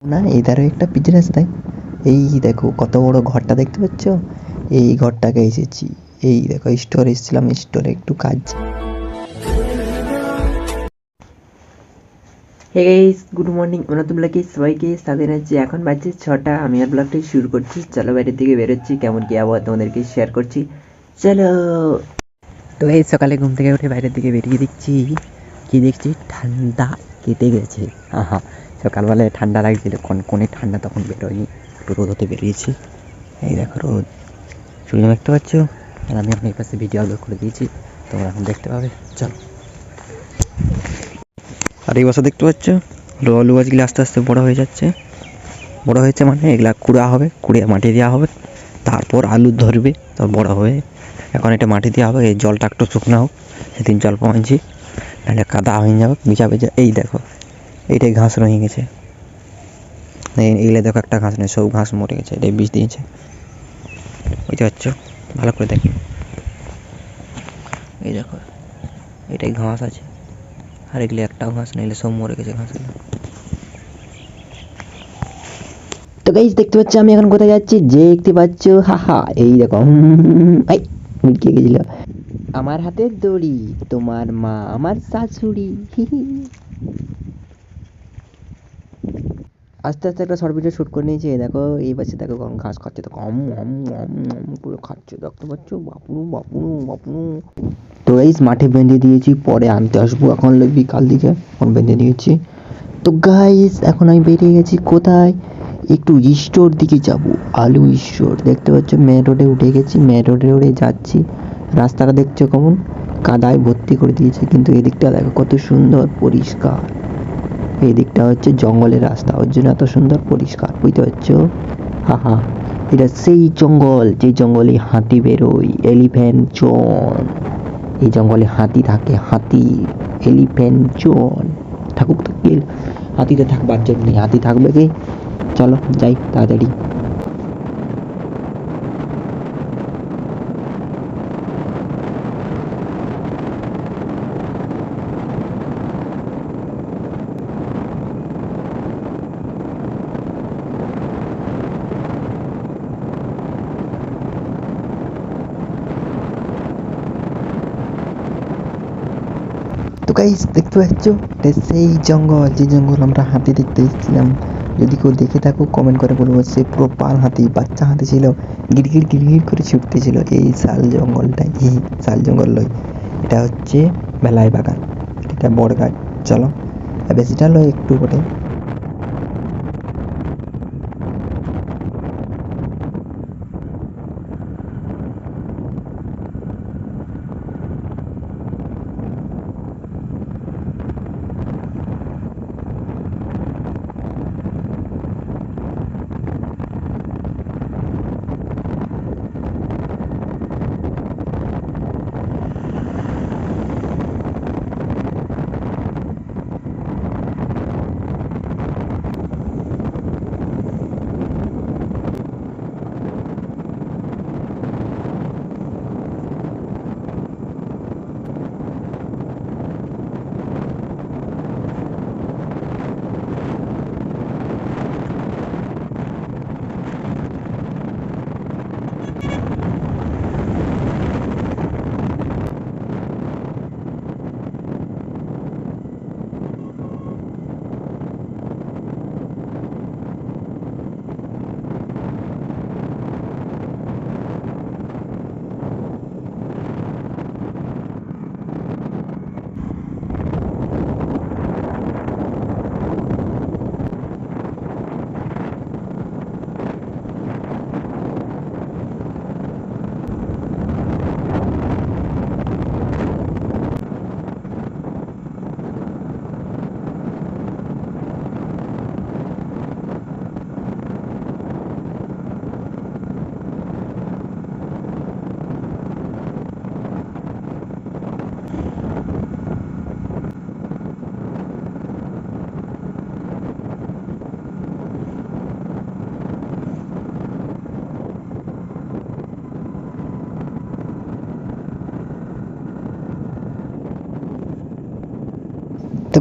না এধারে একটা পিচ রাস্তায় এই দেখো কত বড় ঘরটা দেখতে পাচ্ছ, এই ঘরটাকে এসেছি। এই দেখো স্টোর এসেছিলাম, স্টোরে একটু কাজ। Hey guys, good morning. নতুন ব্লগে সবাইকে সাথে জানাচ্ছি। এখন বাজছে 6টা। আমি আর ব্লগটা শুরু করছি। চলো বাইরের দিকে বেরোচ্ছি, কেমন কি আবহাওয়া তোমাদেরকে শেয়ার করছি। চলো। তো এই সকালে ঘুম থেকে উঠে বাইরের দিকে বেরিয়ে দেখছি, কি দেখছি, ঠান্ডা কেটে গেছে। হ্যাঁ, সকালবেলায় ঠান্ডা লাগছিল, কনকনে ঠান্ডা তখন বেরোয়নি, একটু রোদ হতে বেরিয়েছি। এই দেখো রোদ, সূর্য দেখতে পাচ্ছ। আর আমি এখন এই পাশে ভিডিও আপলোড করে দিয়েছি, তোমরা এখন দেখতে পাবে। চলো। আর এই বছর দেখতে পাচ্ছ আলু গাছগুলো আস্তে আস্তে বড় হয়ে যাচ্ছে। বড় হয়েছে মানে এগুলা কুড়া হবে, কুড়িয়ে মাটি দেওয়া হবে, তারপর আলু ধরবে, তারপর বড় হবে। এখন এটা মাটি দেওয়া হবে, এই জলটা একটু শুকনো হোক, সেদিন জল পাচ্ছি, নাহলে কাদা হয়ে যাবে ভিজা ভিজা। এই দেখো এইটাই ঘাস রয়ে গেছে, এইগুলো দেখো একটা ঘাস নেই, সব ঘাস মরে গেছে, এটাই বীজ দিয়েছে। বুঝতে পারছো? ভালো করে দেখো, এই দেখো এটাই ঘাস আছে, আর এগুলো একটাও ঘাস নেই, সব মরে গেছে ঘাসগুলো। তো গাইস দেখতে পাচ্ছ আমি এখন কোথায় যাচ্ছি, যে দেখতে পাচ্ছ, হাহা এই দেখো, এই মিটকে গেছিল। আমার হাতের দড়ি, তোমার মা আমার শাশুড়ি। আস্তে আস্তে একটা শর্ট ভিডিও শ্যুট করে নিয়েছি। দেখো এই পাশে দেখো কখন ঘাস খাচ্ছে, তো কম পুরো খাচ্ছে, দেখতে পাচ্ছ, বাপুরু বাপুরু বাপুরু। তো গাইস মাঠে বেঁধে দিয়েছি, পরে আনতে আসবো, এখন বিকাল দিকে এখন বেঁধে দিয়েছি। তো গাইস এখন আমি বেরিয়ে গেছি কোথায়, একটু স্টোর দিকে যাব, আলু স্টোর। দেখতে পাচ্ছ মেন রোডে উঠে গেছি, মেন রোডে উঠে যাচ্ছি। রাস্তাটা দেখছো কেমন কাদায় ভর্তি করে দিয়েছে, কিন্তু এদিকটা দেখো কত সুন্দর পরিষ্কার। এই দিকটা হচ্ছে জঙ্গলের রাস্তা, ওর জন্য এত সুন্দর পরিষ্কার, বুঝতে পারছো? হাহা, এটা সেই জঙ্গল যে জঙ্গলে হাতি বেরোয়, এলিফ্যান্ট জোন। এই জঙ্গলে হাতি থাকে, হাতি, এলিফ্যান্ট জোন। থাকুক তো কি, হাতিতে থাকবার জন্য হাতি থাকবে কি। চলো যাই তাড়াতাড়ি। তো গাইস দেখতে পাচ্ছ, এটা সেই জঙ্গল যে জঙ্গল আমরা হাতি দেখতে এসেছিলাম। যদি কেউ দেখে থাকো কমেন্ট করে বলবো, সে পুরো পাল হাতি, বাচ্চা হাতি ছিল, গিরগির গিরগির করে ছুটতেছিল এই শাল জঙ্গলটাই। এই শাল জঙ্গল নয়, এটা হচ্ছে মেলাই বাগান, এটা বড় গাছ। চলো, বেশিটা নয়, একটু বটে।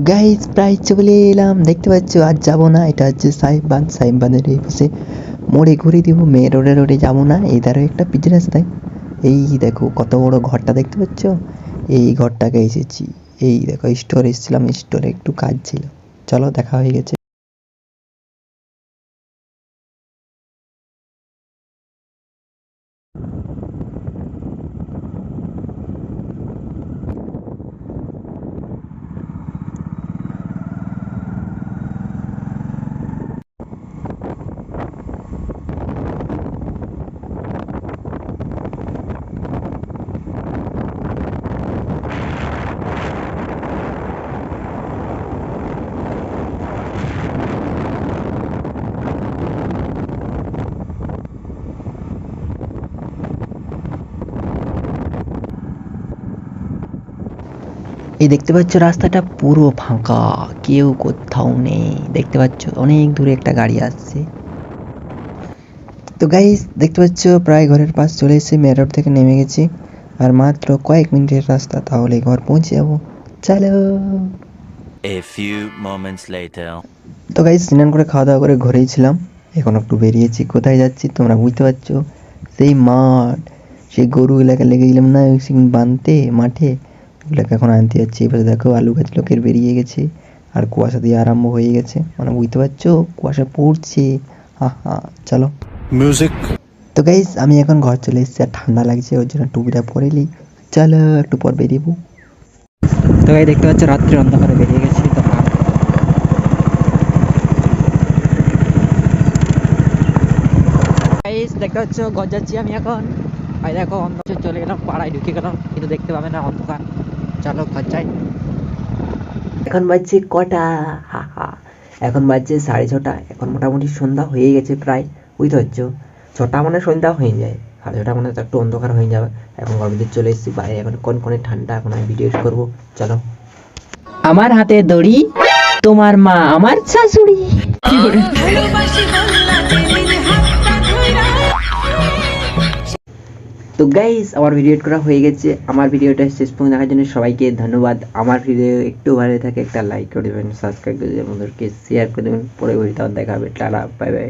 গাইস প্রায় চলে এলাম, দেখতে পাচ্ছ আর যাবো না, এটা হচ্ছে সাহেব বাঁধের এই পাশে মোড়ে ঘুরে দিব, মেয়ে রোডে যাবো না, এই ধারে একটা পিচ রাস্তায়। এই দেখো কত বড় ঘরটা দেখতে পাচ্ছ, এই ঘরটাকে এসেছি। এই দেখো স্টোর এসেছিলাম, স্টোরে একটু কাজ ছিল, চলো দেখা হয়ে গেছে। এই দেখতে পাচ্ছ রাস্তাটা পুরো ফাঁকা, কেউ কোথাও নেই, দেখতে পাচ্ছ অনেক দূরে একটা গাড়ি আসছে। তো গাইস দেখতে পাচ্ছ প্রায় ঘরের পাশ চলে এসেছি, মেন রোড থেকে নেমে গেছি, আর মাত্র কয়েক মিনিটের রাস্তা, তাহলে ঘর পৌঁছে যাবো, চলো। A few moments later. তো গাইস স্নান করে খাওয়া দাওয়া করে ঘরেই ছিলাম, এখন একটু বেরিয়েছি, কোথায় যাচ্ছি তোমরা বুঝতে পারছো, সেই মাঠ, সেই গরুগুলাকে লেগে গেলাম না বাঁধতে মাঠে, ওগুলোকে এখন আনতে যাচ্ছি। এবারে দেখো আলু গাছ লোকের বেরিয়ে গেছে, আর কুয়াশা দিয়ে আরম্ভ হয়ে গেছে, মানে বুঝতে পারছো কুয়াশা পড়ছে, হা চলো Music. তো গাইস আমি এখন ঘর চলে এসেছি, আর ঠান্ডা লাগছে, ওর জন্য টুপিটা পরে নিই, চলো একটু পর বেরিয়েবো। তো গাইস দেখতে পাচ্ছ রাত্রে অন্ধকারে বেরিয়ে গেছি, তো গাইস দেখতে পাচ্ছ ঘর যাচ্ছি আমি এখন, ভাই দেখো অন্ধকার চলে গেলাম, পাড়ায় ঢুকে গেলাম, কিন্তু দেখতে পাবে না অন্ধকার, চলো ঘর যাই। এখন বাজছে কটা, এখন বাজছে 6:30, এখন মোটামুটি সন্ধ্যা হয়ে গেছে প্রায়, বুঝতে পারছো 6টা মানে সন্ধ্যা হয়ে যায়, 6:30 মানে তো একটু অন্ধকার হয়ে যাবে। এখন ঘর ভিতরে চলে এসেছি, বাইরে এখন কনকনে ঠান্ডা, এখন আমি ভিডিও করবো, চলো। আমার হাতে দড়ি, তোমার মা আমার শাশুড়ি। তো গাইস আমার ভিডিও এডিট করা হয়ে গেছে, আমার ভিডিওটা শেষ পর্যন্ত দেখার জন্য সবাইকে ধন্যবাদ। আমার ভিডিও একটু ভালো থাকে একটা লাইক করে দেবেন, সাবস্ক্রাইব করে দেবেন, বন্ধুদেরকে শেয়ার করে দেবেন, পরে ভিডিওটা দেখা হবে, টাটা বাই বাই।